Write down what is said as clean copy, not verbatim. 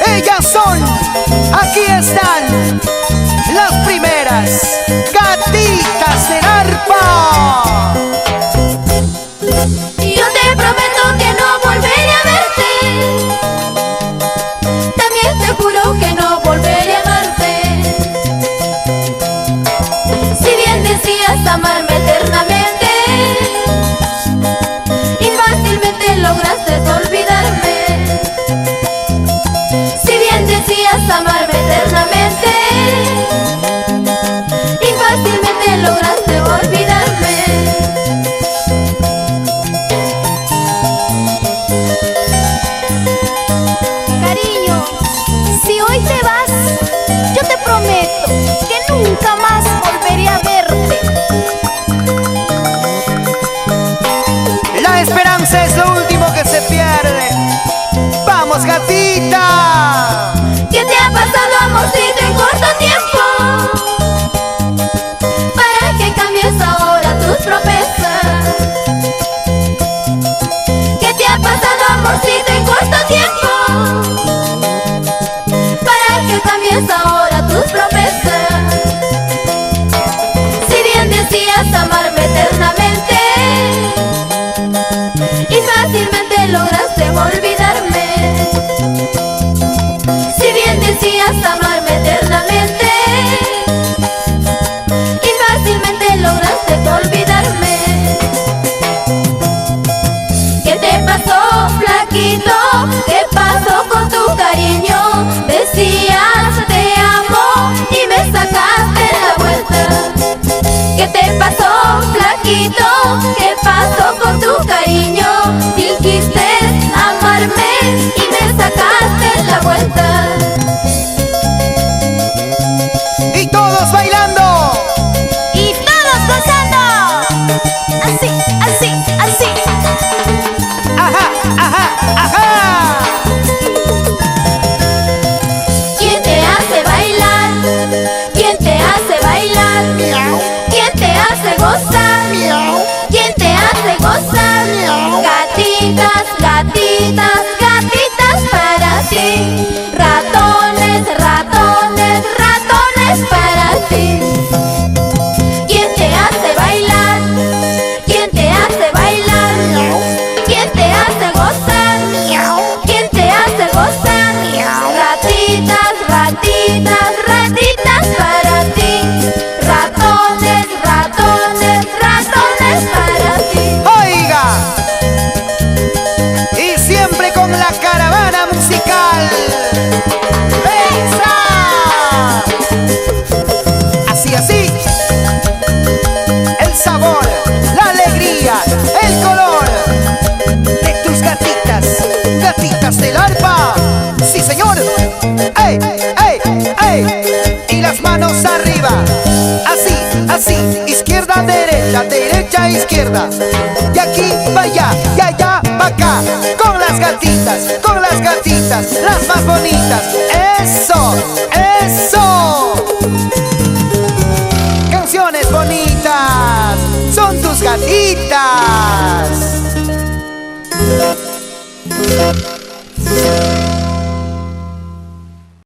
Ellas son, aquí están, las primeras gatitas del arpa. Yo te prometo que no volveré a verte. También te juro que no volveré a amarte. Si bien decías amarme eternamente y fácilmente lograste olvidarme. Si bien decías amarme eternamente y fácilmente lograste olvidarme. Cariño, si hoy te vas, yo te prometo que nunca más volveré a verte. La esperanza es lo último que se pierde. ¡Vamos, gatita! ¿Qué te ha pasado, amorcito, en corto tiempo? ¿Para que cambies ahora tus promesas? ¿Qué te ha pasado, amorcito, en corto tiempo? ¿Para que cambies ahora tus promesas? Si bien decías amarme eternamente y fácilmente lograste olvidarme. Si bien decías amarme eternamente y fácilmente lograste olvidarme. ¿Qué te pasó, flaquito? ¿Qué pasó con tu cariño? Decías te amo y me sacaste la vuelta. ¿Qué te pasó, flaquito? ¿Qué pasó con tu cariño? Dijiste amarme y me sacaste la vuelta. Y todos bailando. Y todos gozando. Así, así, así. ¡Ajá, ajá, ajá! ¿Quién te hace bailar? ¿Quién te hace bailar? Miau, ¿Quién te hace gozar? miau. ¿Quién te hace gozar? Gatitas, gatitas, gatitas para ti. Ratones, ratones, ratones para ti. ¿Quién te hace bailar? ¿Quién te hace bailar? ¿Quién te hace gozar? ¿Quién te hace gozar? Ratitas, ratitas, ratitas para ti. Ratones, ratones, ratones para ti. Oiga, y siempre con la caravana musical. ¡Pensa! Así, así. El sabor, la alegría, el color de tus gatitas, gatitas del arpa. Sí, señor. ¡Ey, ey, ey! Y las manos arriba. Así, así. Izquierda, derecha, derecha, izquierda. De aquí para allá, de allá para acá. Con las gatitas, las más bonitas. ¡Eso! ¡Eso! Canciones bonitas son tus gatitas.